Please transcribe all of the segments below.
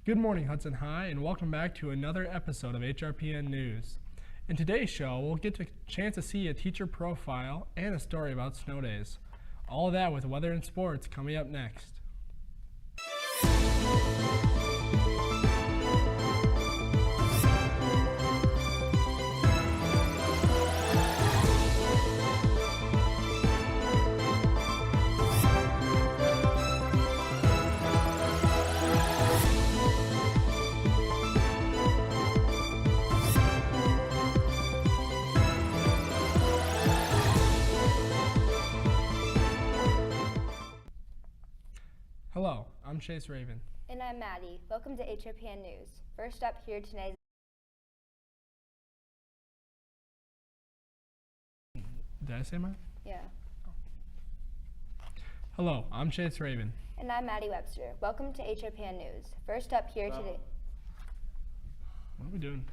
Good morning, Hudson High, and welcome back to another episode of HRPN News. In today's show, we'll get a chance to see a teacher profile and a story about snow days. All of that with weather and sports coming up next. Hello, I'm Chase Raven. And I'm Maddie. Welcome to HRPN News. First up here tonight. Did I say mine? Yeah. Hello, I'm Chase Raven. And I'm Maddie Webster. Welcome to HRPN News. First up here today. What are we doing?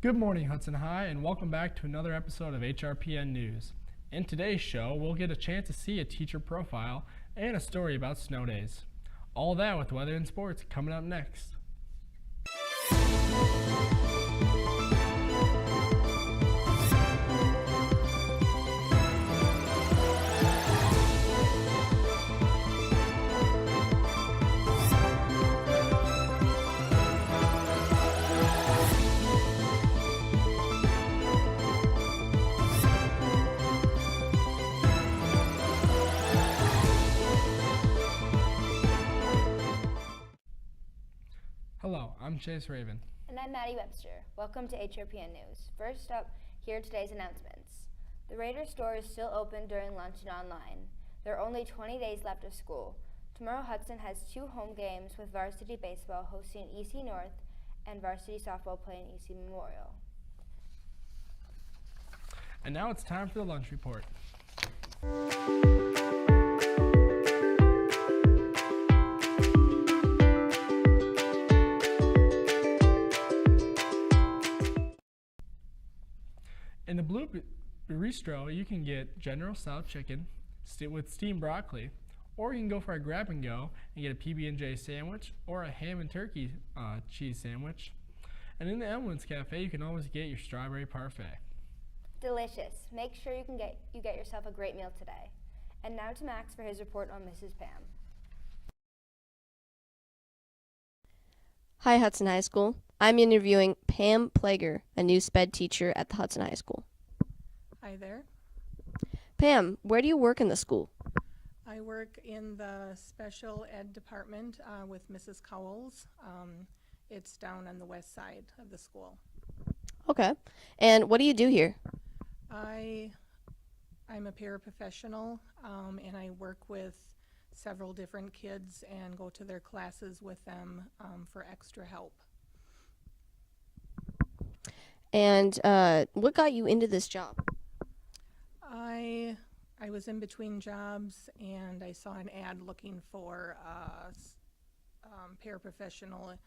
Good morning, Hudson High, and welcome back to another episode of HRPN News. In today's show, we'll get a chance to see a teacher profile and a story about snow days. All that with weather and sports coming up next. Hello, I'm Chase Raven. And I'm Maddie Webster. Welcome to HRPN News. First up here today's announcements. The Raiders store is still open during lunch and online. There are only 20 days left of school. Tomorrow Hudson has 2 home games with varsity baseball hosting EC North and varsity softball playing EC Memorial. And now it's time for the lunch report. In the Blue Bistro, you can get General Style chicken with steamed broccoli, or you can go for a grab and go and get a PB&J sandwich or a ham and turkey cheese sandwich. And in the Elwyn's Cafe, you can always get your strawberry parfait. Delicious. Make sure you get yourself a great meal today. And now to Max for his report on Mrs. Pam. Hi, Hudson High School. I'm interviewing Pam Plager, a new SPED teacher at the Hudson High School. Hi there. Pam, where do you work in the school? I work in the special ed department with Mrs. Cowles. It's down on the west side of the school. Okay. And what do you do here? I'm a paraprofessional, and I work with several different kids and go to their classes with them for extra help. And what got you into this job? I was in between jobs, and I saw an ad looking for a paraprofessional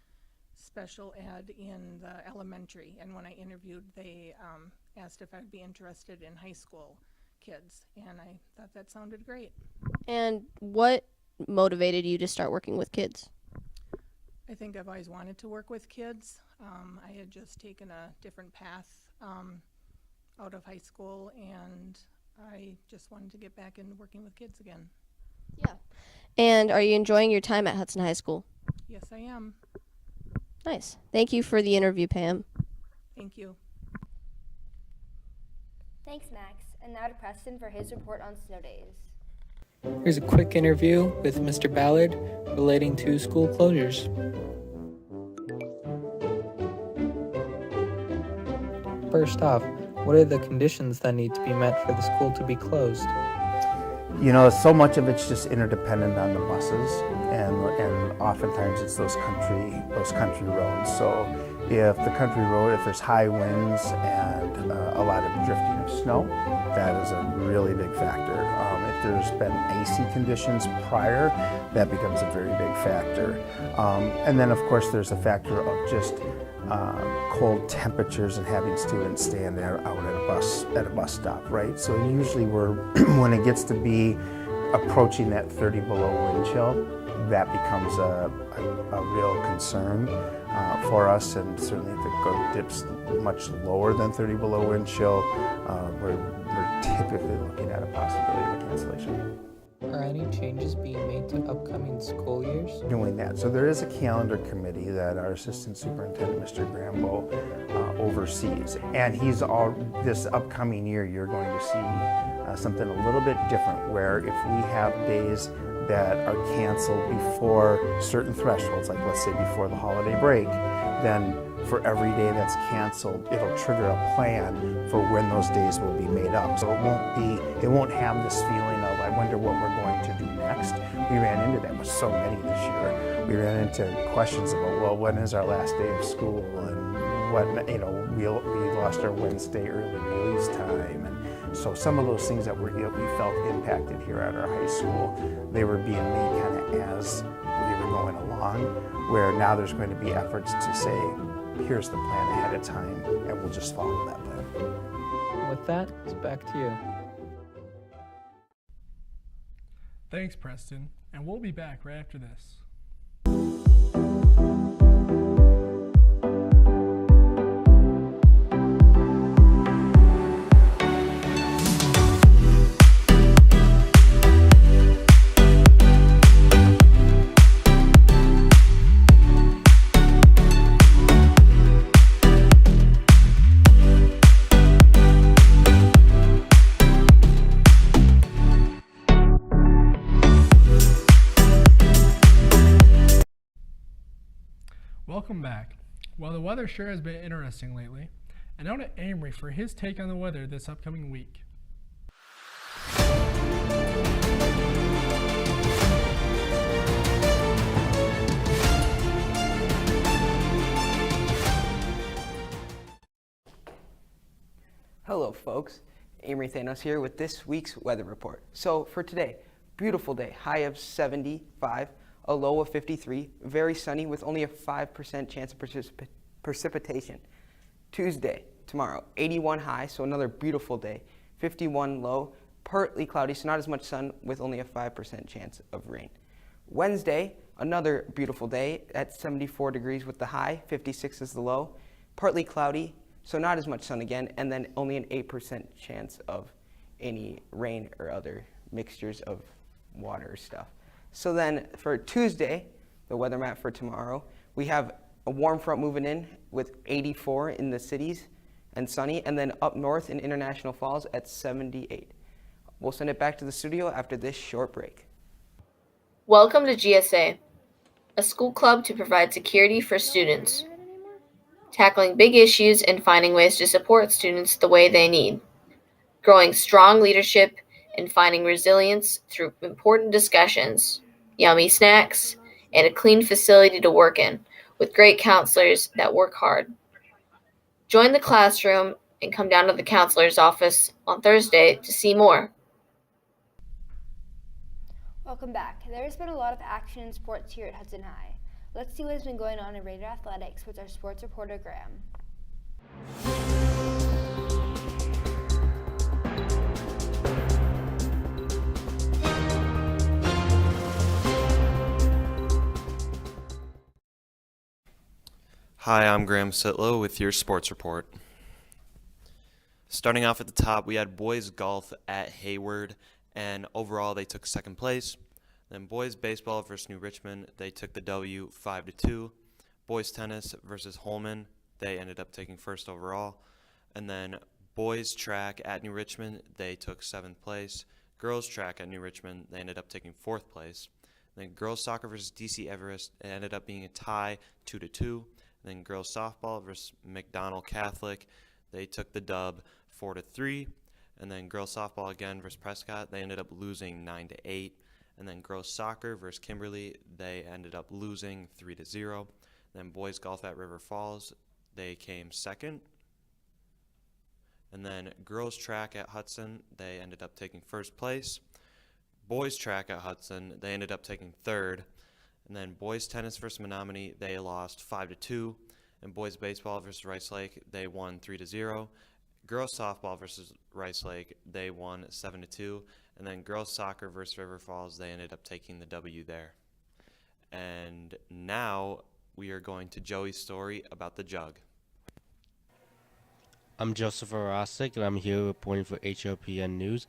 special ed in the elementary, and when I interviewed, they asked if I'd be interested in high school kids, and I thought that sounded great. And what motivated you to start working with kids? I think I've always wanted to work with kids. I had just taken a different path out of high school, and I just wanted to get back into working with kids again. Yeah. And are you enjoying your time at Hudson High School? Yes, I am. Nice. Thank you for the interview, Pam. Thank you. Thanks, Max. And now to Preston for his report on snow days. Here's a quick interview with Mr. Ballard relating to school closures. First off, what are the conditions that need to be met for the school to be closed? You know, so much of it's just interdependent on the buses, and oftentimes it's those country roads. So if the country road, if there's high winds and a lot of drifting of snow, that is a really big factor. If there's been icy conditions prior, that becomes a very big factor. And then of course there's a factor of just cold temperatures and having students stand there out at a bus stop, right? So usually when it gets to be approaching that 30 below wind chill, that becomes a real concern for us, and certainly if it dips much lower than 30 below wind chill, we're typically looking at a possibility of a cancellation. Are any changes being made to upcoming school years? Doing that. So there is a calendar committee that our Assistant Superintendent, Mr. Grambo, oversees. And this upcoming year, you're going to see something a little bit different, where if we have days that are canceled before certain thresholds, like let's say before the holiday break, then for every day that's canceled, it'll trigger a plan for when those days will be made up. So it won't have this feeling of, I wonder what we're going to do next. We ran into that with so many this year. We ran into questions about, well, when is our last day of school, and what, we lost our Wednesday early release time. And so some of those things that we felt impacted here at our high school, they were being made kind of as we were going along, where now there's going to be efforts to say, here's the plan ahead of time, and we'll just follow that plan. With that, it's back to you. Thanks, Preston, and we'll be back right after this. Welcome back. Well, the weather sure has been interesting lately. And now to Amory for his take on the weather this upcoming week. Hello folks, Amory Thanos here with this week's weather report. So for today, beautiful day, high of 75, a low of 53, very sunny with only a 5% chance of precipitation. Tuesday, tomorrow, 81 high, so another beautiful day, 51 low, partly cloudy, so not as much sun with only a 5% chance of rain. Wednesday, another beautiful day at 74 degrees with the high, 56 is the low, partly cloudy, so not as much sun again, and then only an 8% chance of any rain or other mixtures of water stuff. So then for Tuesday, the weather map for tomorrow, we have a warm front moving in with 84 in the cities and sunny, and then up north in International Falls at 78. We'll send it back to the studio after this short break. Welcome to GSA, a school club to provide security for students, tackling big issues and finding ways to support students the way they need, growing strong leadership and finding resilience through important discussions, yummy snacks, and a clean facility to work in with great counselors that work hard. Join the classroom and come down to the counselor's office on Thursday to see more. Welcome back. There's been a lot of action in sports here at Hudson High. Let's see what has been going on in Raider Athletics with our sports reporter, Graham. Hi, I'm Graham Sitlow with your sports report. Starting off at the top, we had boys golf at Hayward, and overall they took second place. Then boys baseball versus New Richmond, they took the W 5-2. Boys tennis versus Holman, they ended up taking first overall. And then boys track at New Richmond, they took seventh place. Girls track at New Richmond, they ended up taking fourth place. Then girls soccer versus DC Everest, it ended up being a tie 2-2. Then girls softball versus McDonald Catholic, they took the dub 4-3. And then girls softball again versus Prescott, they ended up losing 9-8. And then girls soccer versus Kimberly, they ended up losing 3-0. Then boys golf at River Falls, they came second. And then girls track at Hudson, they ended up taking first place. Boys track at Hudson, they ended up taking third. And then boys tennis versus Menominee, they lost 5-2. And boys baseball versus Rice Lake, they won 3-0. Girls softball versus Rice Lake, they won 7-2. And then girls soccer versus River Falls, they ended up taking the W there. And now we are going to Joey's story about the jug. I'm Joseph Arosik, and I'm here reporting for HRPN News.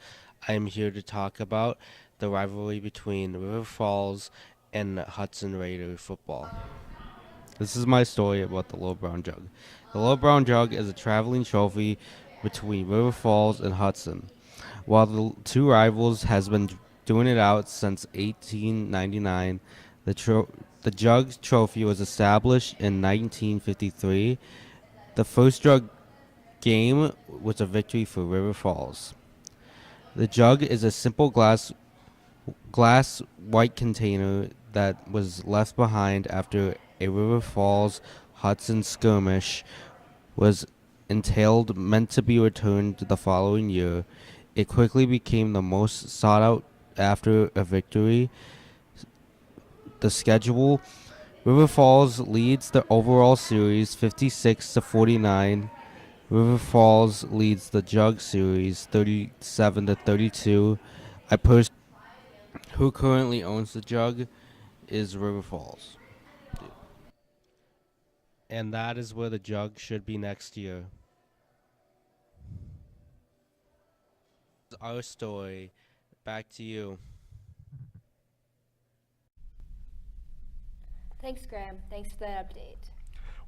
I am here to talk about the rivalry between River Falls and Hudson Raider football. This is my story about the Little Brown Jug. The Little Brown Jug is a traveling trophy between River Falls and Hudson. While the two rivals has been doing it out since 1899, the Jug trophy was established in 1953. The first Jug game was a victory for River Falls. The jug is a simple glass white container that was left behind after a River Falls Hudson skirmish was entailed, meant to be returned the following year. It quickly became the most sought out after a victory. The schedule: River Falls leads the overall series 56-49. River Falls leads the Jug series 37-32. Who currently owns the Jug is River Falls. And that is where the Jug should be next year. Our story. Back to you. Thanks, Graham. Thanks for that update.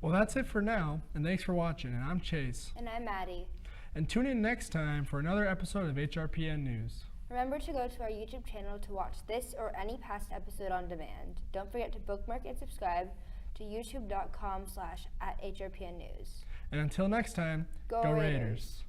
Well, that's it for now, and thanks for watching. And I'm Chase. And I'm Maddie. And tune in next time for another episode of HRPN News. Remember to go to our YouTube channel to watch this or any past episode on demand. Don't forget to bookmark and subscribe to youtube.com/@HRPN News. And until next time, Go go Raiders. Raiders.